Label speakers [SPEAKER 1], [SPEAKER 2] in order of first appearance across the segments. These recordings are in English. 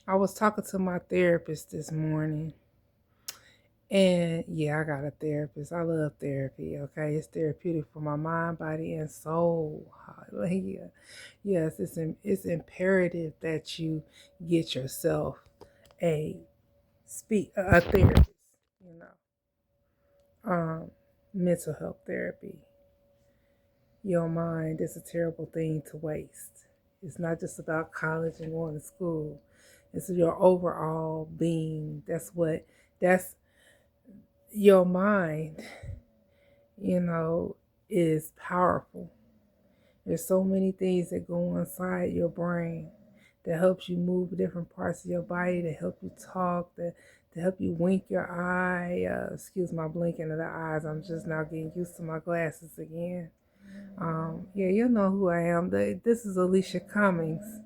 [SPEAKER 1] I was talking to my therapist this morning, and yeah, I got a therapist. I love therapy, okay? It's therapeutic for my mind, body, and soul. Hallelujah. Yes, it's imperative that you get yourself a a therapist, you know. Mental health therapy. Your mind is a terrible thing to waste. It's not just about college and going to school. It's your overall being. That's your mind, you know, is powerful. There's so many things that go inside your brain that helps you move different parts of your body, that help you talk, to help you wink your eye. Excuse my blinking of the eyes. I'm just now getting used to my glasses again. Yeah, you know who I am. This is Alicia Cummings.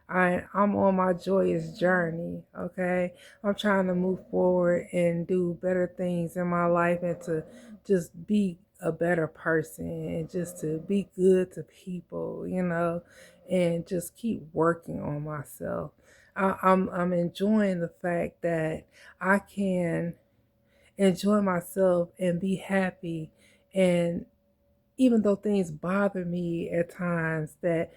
[SPEAKER 1] I'm on my joyous journey, okay? I'm trying to move forward and do better things in my life and to just be a better person and just to be good to people, and just keep working on myself. I'm enjoying the fact that I can enjoy myself and be happy, and even though things bother me at times, that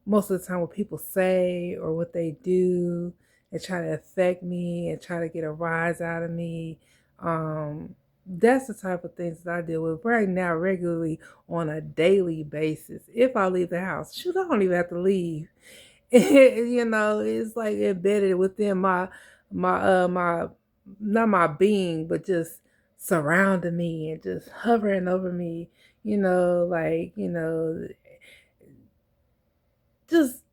[SPEAKER 1] most of the time what people say or what they do and try to affect me and try to get a rise out of me. That's the type of things that I deal with right now regularly on a daily basis. If I leave the house, shoot, I don't even have to leave. It's like embedded within my not my being, but just surrounding me and just hovering over me, just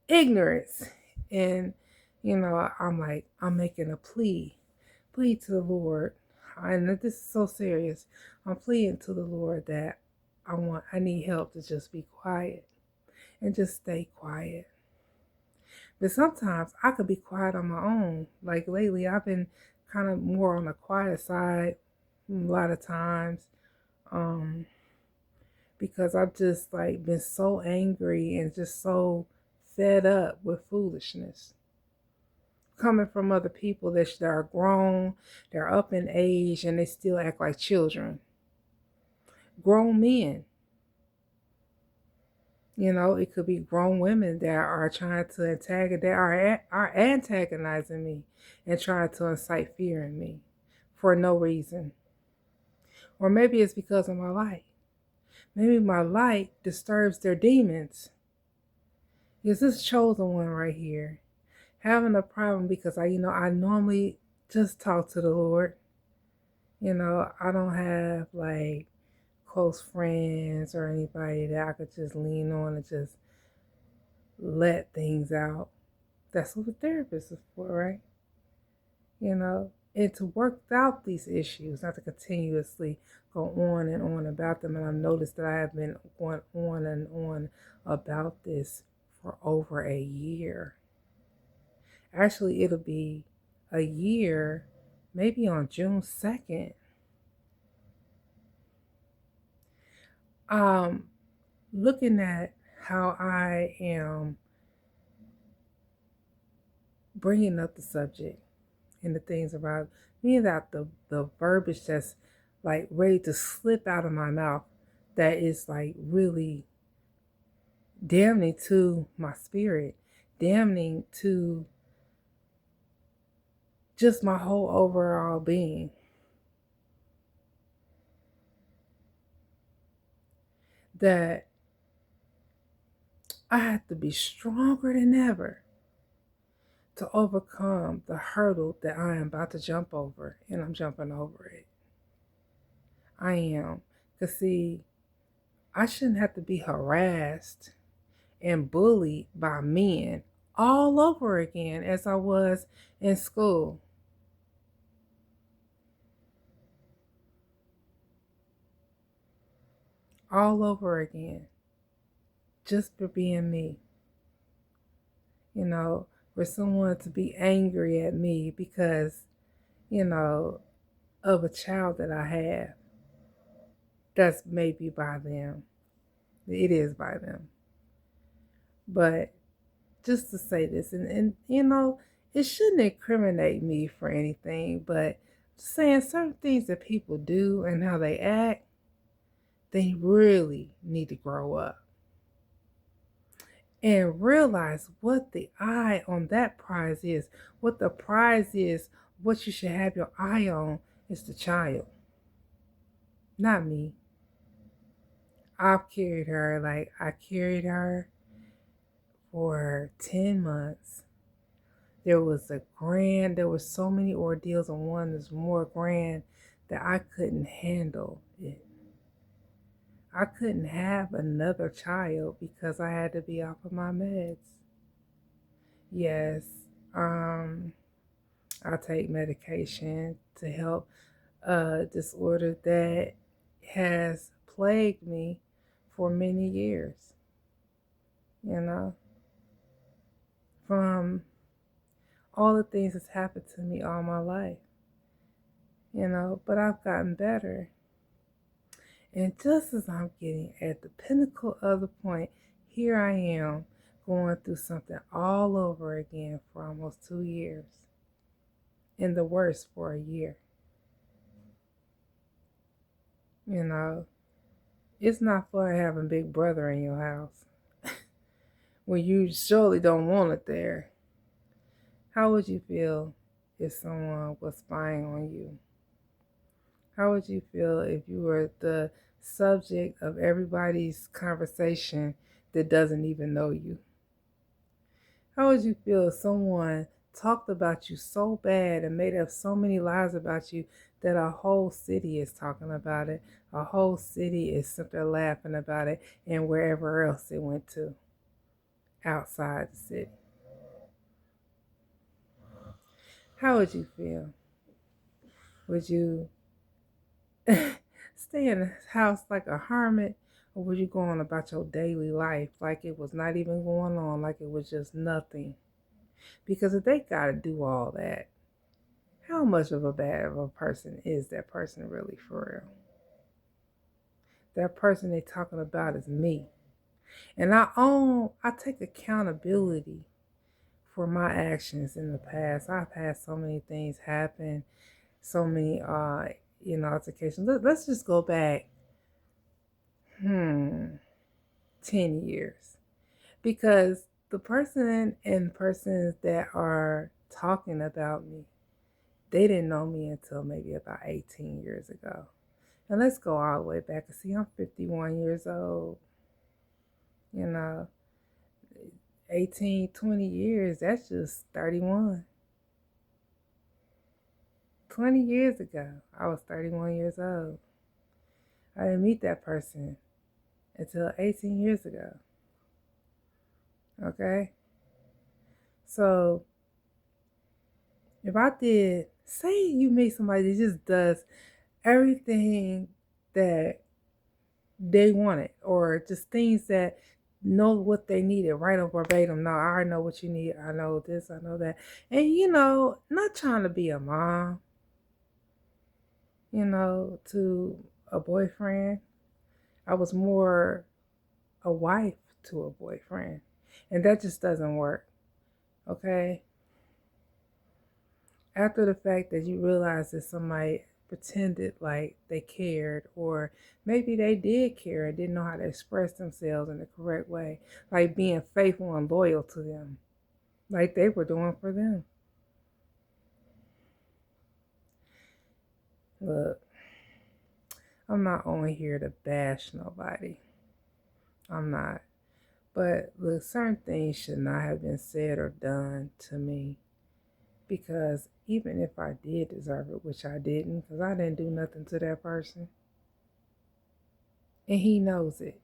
[SPEAKER 1] ignorance. And, I'm like, I'm making a plea to the Lord. And this is so serious. I'm pleading to the Lord that I need help to just be quiet and just stay quiet. But sometimes I could be quiet on my own. Like lately, I've been kind of more on the quiet side a lot of times. Um, because I've just like been so angry and just so fed up with foolishness coming from other people that are grown, they're up in age, and they still act like children. Grown men, it could be grown women that are trying to are antagonizing me and trying to incite fear in me for no reason. Or maybe it's because of my light. Maybe my light disturbs their demons. Is this chosen one right here having a problem because I normally just talk to the Lord. I don't have like close friends or anybody that I could just lean on and just let things out. That's what the therapist is for, right? And to work out these issues, not to continuously go on about them. And I've noticed that I have been going on and on about this for over a year. Actually, it'll be a year, maybe on June 2nd. Um, Looking at how I am bringing up the subject and the things about me, that the verbiage that's like ready to slip out of my mouth, that is like really damning to my spirit, damning to just my whole overall being. That I have to be stronger than ever to overcome the hurdle that I am about to jump over, and I'm jumping over it. I am. Because, see, I shouldn't have to be harassed and bullied by men all over again as I was in school. All over again. Just for being me. For someone to be angry at me because, you know, of a child that I have. That's maybe by them. It is by them. But just to say this, and it shouldn't incriminate me for anything, but saying certain things that people do and how they act, they really need to grow up and realize what the eye on that prize is. What the prize is, what you should have your eye on is the child, not me. I've carried her, like, I carried her for 10 months. There were so many ordeals, and one is more grand that I couldn't handle it. I couldn't have another child because I had to be off of my meds. Yes, I take medication to help a disorder that has plagued me for many years, you know, from all the things that's happened to me all my life, but I've gotten better. And just as I'm getting at the pinnacle of the point, here I am going through something all over again for almost 2 years, and the worst for a year. It's not fun having Big Brother in your house when you surely don't want it there. How would you feel if someone was spying on you? How would you feel if you were the subject of everybody's conversation that doesn't even know you? How would you feel if someone talked about you so bad and made up so many lies about you that a whole city is talking about it? A whole city is sitting there laughing about it, and wherever else it went to outside the city. How would you feel? Would you stay in the house like a hermit, or would you go on about your daily life like it was not even going on, like it was just nothing? Because if they got to do all that, how much of a bad of a person is that person really for real? That person they talking about is me. And I take accountability for my actions in the past. I've had so many things happen, so many altercations. Let's just go back 10 years. Because the person and persons that are talking about me, they didn't know me until maybe about 18 years ago. And let's go all the way back. See, I'm 51 years old. 18, 20 years, that's just 31. 20 years ago, I was 31 years old. I didn't meet that person until 18 years ago. Okay? So, if I did, say you meet somebody that just does everything that they wanted, or just things that know what they needed, right on verbatim. No, I already know what you need. I know this, I know that. And, not trying to be a mom, to a boyfriend. I was more a wife to a boyfriend. And that just doesn't work. Okay? After the fact that you realize that somebody pretended like they cared, or maybe they did care and didn't know how to express themselves in the correct way, like being faithful and loyal to them, like they were doing for them. Look, I'm not on here to bash nobody. I'm not. But look, certain things should not have been said or done to me, because even if I did deserve it, which I didn't, because I didn't do nothing to that person, and he knows it.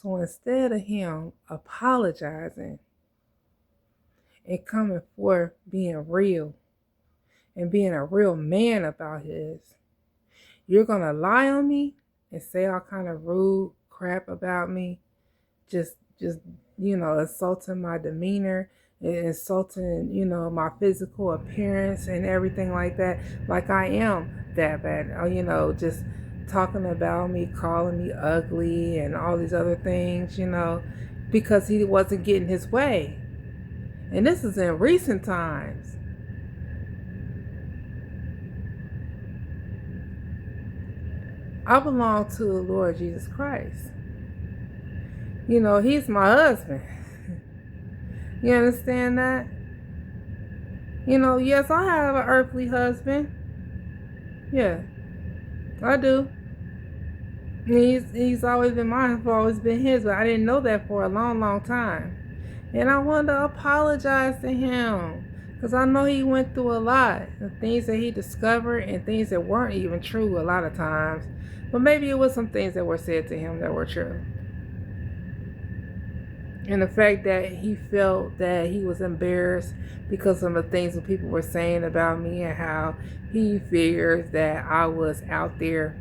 [SPEAKER 1] So instead of him apologizing and coming forth being real and being a real man about his, you're going to lie on me and say all kind of rude crap about me, just insulting my demeanor, insulting, my physical appearance and everything like that, like I am that bad, just talking about me, calling me ugly and all these other things, because he wasn't getting his way. And this is in recent times. I belong to the Lord Jesus Christ. You know, he's my husband. You understand that? You know, yes, I have an earthly husband. Yeah, I do. He's always been mine, I've always been his, but I didn't know that for a long, long time. And I wanted to apologize to him because I know he went through a lot. The things that he discovered and things that weren't even true a lot of times. But maybe it was some things that were said to him that were true. And the fact that he felt that he was embarrassed because of the things that people were saying about me and how he figures that I was out there,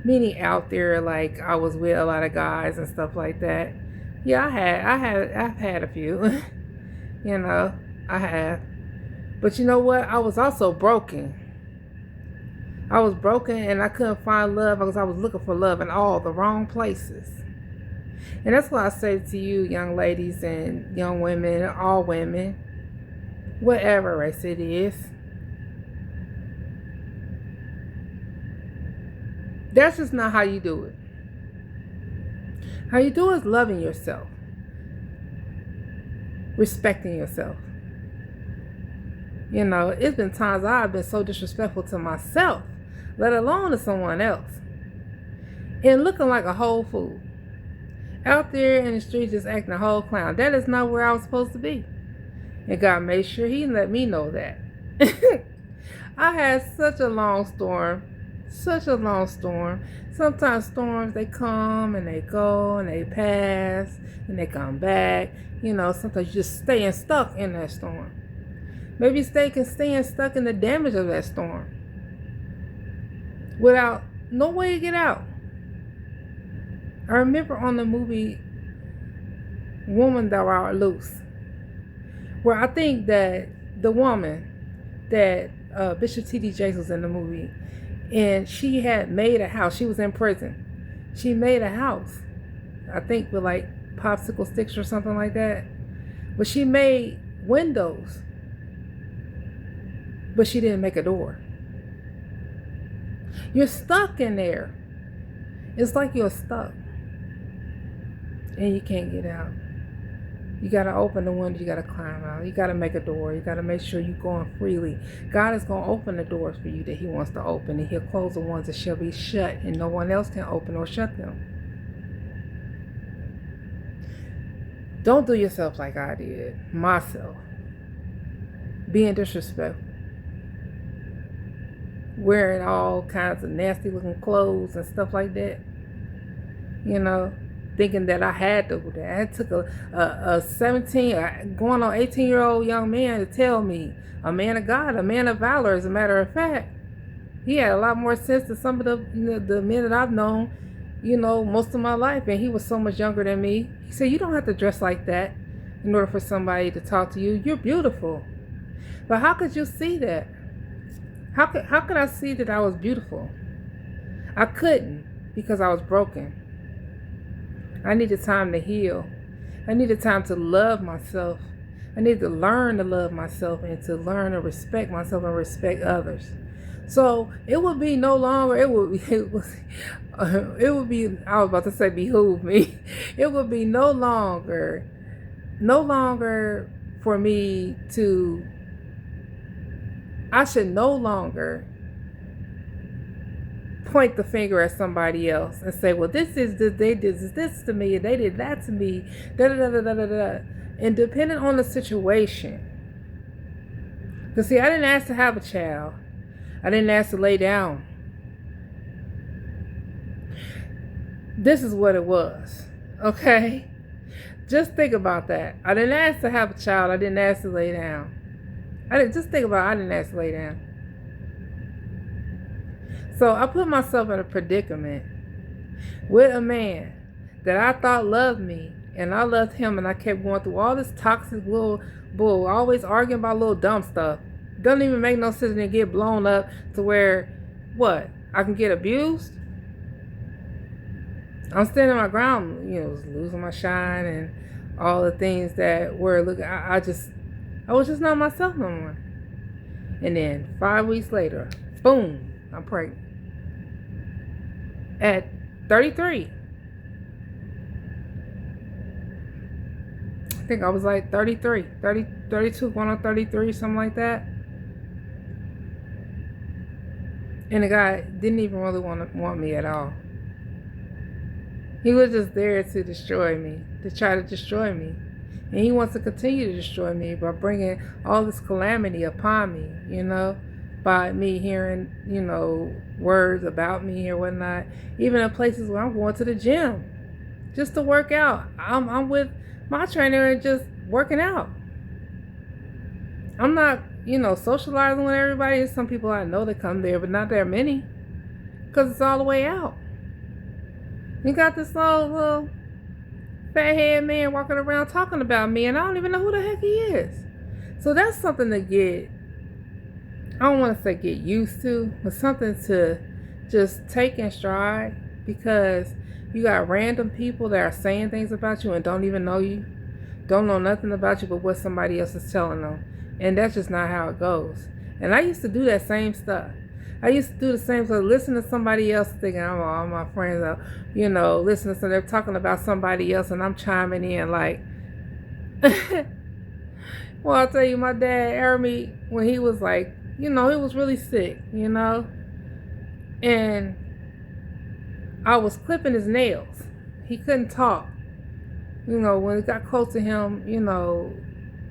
[SPEAKER 1] meaning out there like I was with a lot of guys and stuff like that. Yeah, I've had a few. You know, I have. But you know what? I was also broken. I was broken and I couldn't find love because I was looking for love in all the wrong places. And that's why I say to you, young ladies and young women, all women, whatever race it is, that's just not how you do it. How you do it is loving yourself, respecting yourself. You know, it's been times I've been so disrespectful to myself, let alone to someone else, and looking like a whole fool. Out there in the streets just acting a whole clown. That is not where I was supposed to be. And God made sure he let me know that. I had such a long storm. Such a long storm. Sometimes storms, they come and they go and they pass and they come back. You know, sometimes you just staying stuck in that storm. Maybe staying stuck in the damage of that storm without no way to get out. I remember on the movie Woman Thou Art Loose, where I think that the woman that Bishop T.D. Jakes was in the movie, and she had made a house. She was in prison. She made a house, I think with like popsicle sticks or something like that. But she made windows, but she didn't make a door. You're stuck in there. It's like you're stuck. And you can't get out. You got to open the window. You got to climb out. You got to make a door. You got to make sure you're going freely. God is going to open the doors for you that he wants to open. And he'll close the ones that shall be shut. And no one else can open or shut them. Don't do yourself like I did. Myself. Being disrespectful. Wearing all kinds of nasty looking clothes and stuff like that. You know. Thinking that I had to do that. It took a 17, going on 18-year-old young man to tell me, a man of God, a man of valor, as a matter of fact. He had a lot more sense than some of the men that I've known, you know, most of my life. And he was so much younger than me. He said, you don't have to dress like that in order for somebody to talk to you. You're beautiful. But how could you see that? How could I see that I was beautiful? I couldn't, because I was broken. I needed time to heal. I needed time to love myself. I needed to learn to love myself and to learn to respect myself and respect others. So it would be no longer, it would be, I was about to say behoove me. It would be no longer for me to, I should no longer point the finger at somebody else and say, well, they did this to me, and they did that to me, da da da da da da. And depending on the situation, because see, I didn't ask to have a child. I didn't ask to lay down. This is what it was, okay? Just think about that. I didn't ask to have a child. I didn't ask to lay down. I didn't ask to lay down. So I put myself in a predicament with a man that I thought loved me, and I loved him, and I kept going through all this toxic little bull, always arguing about little dumb stuff. Doesn't even make no sense and get blown up to where, what, I can get abused? I'm standing my ground, was losing my shine and all the things that were look. I was just not myself no more. And then 5 weeks later, boom, I'm pregnant at 33. I think I was like 32, going on 33, something like that. And the guy didn't even really want me at all. He was just there to destroy me, to try to destroy me. And he wants to continue to destroy me by bringing all this calamity upon me, by me hearing, words about me or whatnot. Even in places where I'm going to the gym just to work out. I'm with my trainer and just working out. I'm not, socializing with everybody. There's some people I know that come there, but not that many, because it's all the way out. You got this little fat-head man walking around talking about me, and I don't even know who the heck he is. So that's something to I don't want to say get used to, but something to just take in stride, because you got random people that are saying things about you and don't even know you, don't know nothing about you but what somebody else is telling them. And that's just not how it goes. And I used to do that same stuff. I used to do the same stuff, listen to somebody else, thinking all my friends are, listening to them, they're talking about somebody else, and I'm chiming in like, well, I'll tell you, my dad, Jeremy, when he was like, he was really sick, and I was clipping his nails. He couldn't talk. When it got close to him,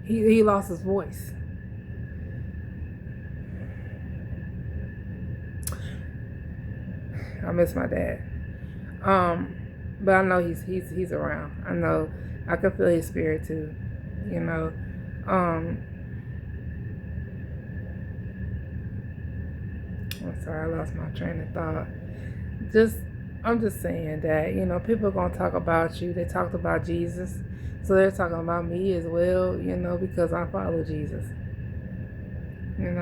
[SPEAKER 1] he lost his voice. I miss my dad. But I know he's around. I know I can feel his spirit too. I'm sorry, I lost my train of thought. I'm just saying that, people are gonna talk about you. They talked about Jesus. So they're talking about me as well, because I follow Jesus. And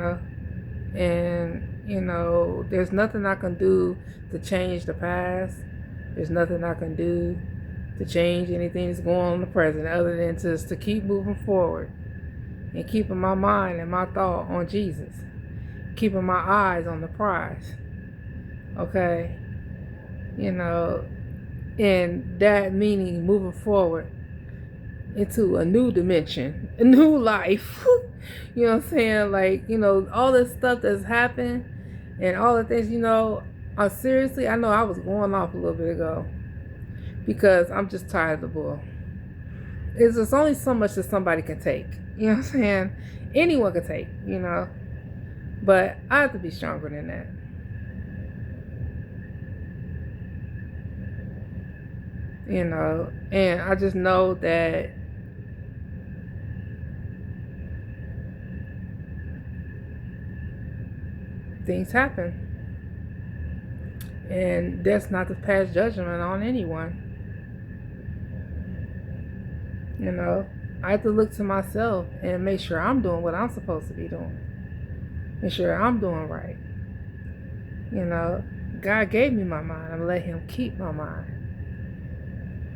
[SPEAKER 1] there's nothing I can do to change the past. There's nothing I can do to change anything that's going on in the present, other than just to keep moving forward and keeping my mind and my thought on Jesus, keeping my eyes on the prize. Okay? And that meaning moving forward into a new dimension, a new life. You know what I'm saying? Like, all this stuff that's happened and all the things, seriously, I know I was going off a little bit ago because I'm just tired of the bull. It's just only so much that somebody can take. You know what I'm saying? Anyone can take, but I have to be stronger than that. And I just know that things happen. And that's not to pass judgment on anyone. I have to look to myself and make sure I'm doing what I'm supposed to be doing. Make sure I'm doing right. God gave me my mind. I'm going to let him keep my mind.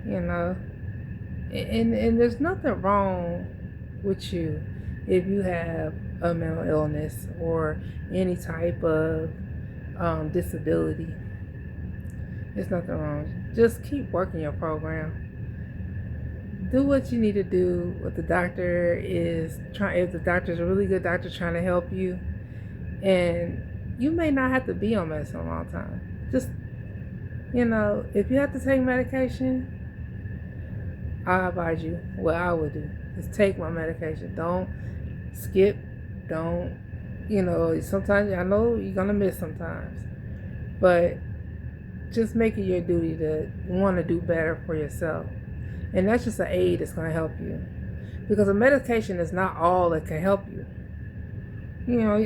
[SPEAKER 1] And there's nothing wrong with you if you have a mental illness or any type of disability. There's nothing wrong. Just keep working your program. Do what you need to do. What the doctor is trying. If the doctor's a really good doctor trying to help you, and you may not have to be on medicine a long time. Just if you have to take medication, I advise you, what I would do is take my medication. Don't skip. Don't, sometimes I know you're going to miss sometimes. But just make it your duty to want to do better for yourself. And that's just an aid that's going to help you. Because a medication is not all that can help you.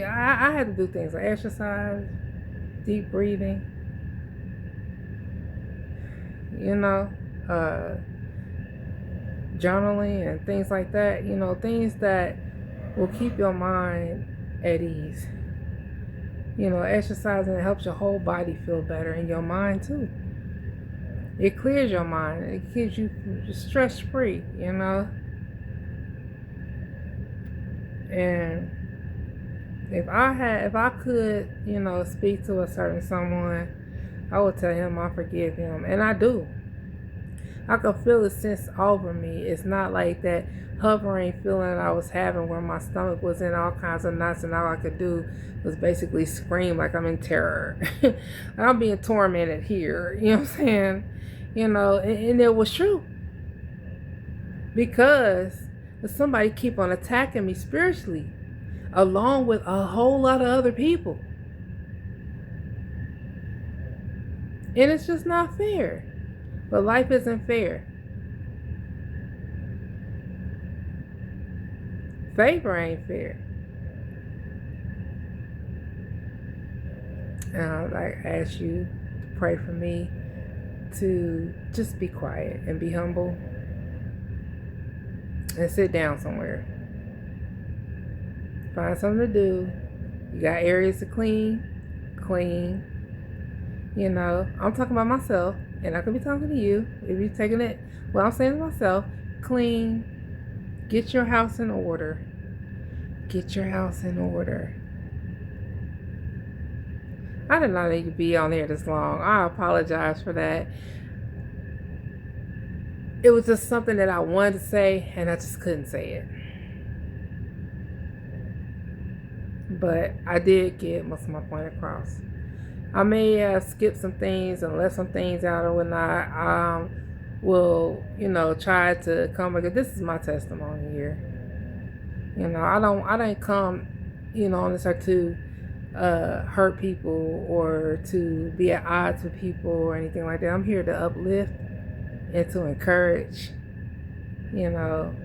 [SPEAKER 1] I had to do things like exercise, deep breathing, journaling and things like that, things that will keep your mind at ease. Exercising helps your whole body feel better and your mind too. It clears your mind. It keeps you stress free, you know. And if I could, you know, speak to a certain someone, I would tell him I forgive him, and I do. I could feel the sense over me. It's not like that hovering feeling I was having where my stomach was in all kinds of knots and all I could do was basically scream like I'm in terror. I'm being tormented here. You know what I'm saying? You know, and it was true. Because somebody keep on attacking me spiritually along with a whole lot of other people. And it's just not fair. But life isn't fair. Favor ain't fair. And I ask you to pray for me to just be quiet and be humble and sit down somewhere. Find something to do. You got areas to clean. You know, I'm talking about myself, and I could be talking to you if you're taking it. Well, I'm saying to myself, clean. Get your house in order. Get your house in order. I did not need to be on there this long. I apologize for that. It was just something that I wanted to say, and I just couldn't say it. But I did get most of my point across. I may have skipped some things and left some things out or whatnot. Will, you know, try to come back. This is my testimony here. You know, I didn't come, you know, on this earth to hurt people or to be at odds with people or anything like that. I'm here to uplift and to encourage, you know.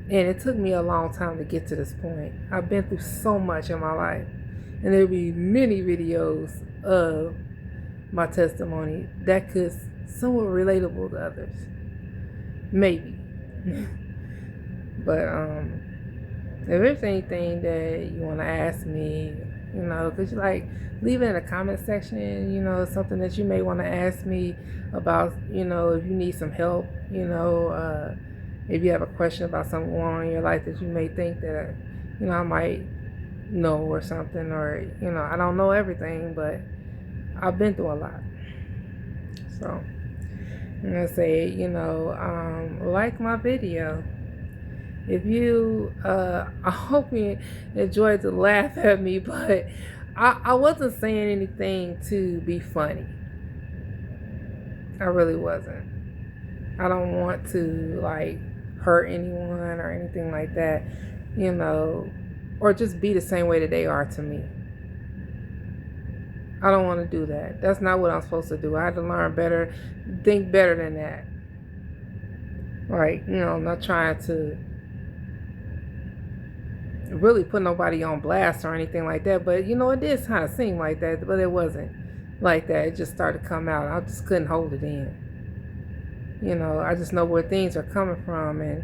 [SPEAKER 1] And it took me a long time to get to this point. I've been through so much in my life. And there'll be many videos of my testimony that could somewhat relatable to others. Maybe. But if there's anything that you want to ask me, you know, could you like leave it in the comment section, you know, something that you may want to ask me about, you know, if you need some help, you know, if you have a question about something going on in your life that you may think that, you know, I might know or something, or, you know, I don't know everything, but I've been through a lot. So I'm going to say, you know, like my video. If you, I hope you enjoyed to laugh at me, but I wasn't saying anything to be funny. I really wasn't. I don't want to, like, hurt anyone or anything like that, you know, or just be the same way that they are to me. I don't want to do that. That's not what I'm supposed to do. I had to learn better, think better than that. Like, you know, I'm not trying to really put nobody on blast or anything like that, but, you know, it did kind of seem like that, but it wasn't like that. It just started to come out. I just couldn't hold it in. You know, I just know where things are coming from, and,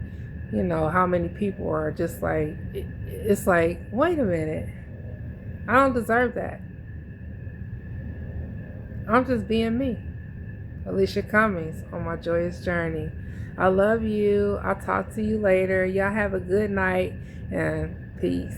[SPEAKER 1] you know, how many people are just like, it's like, wait a minute. I don't deserve that. I'm just being me. Alicia Cummings on my joyous journey. I love you. I'll talk to you later. Y'all have a good night, and peace.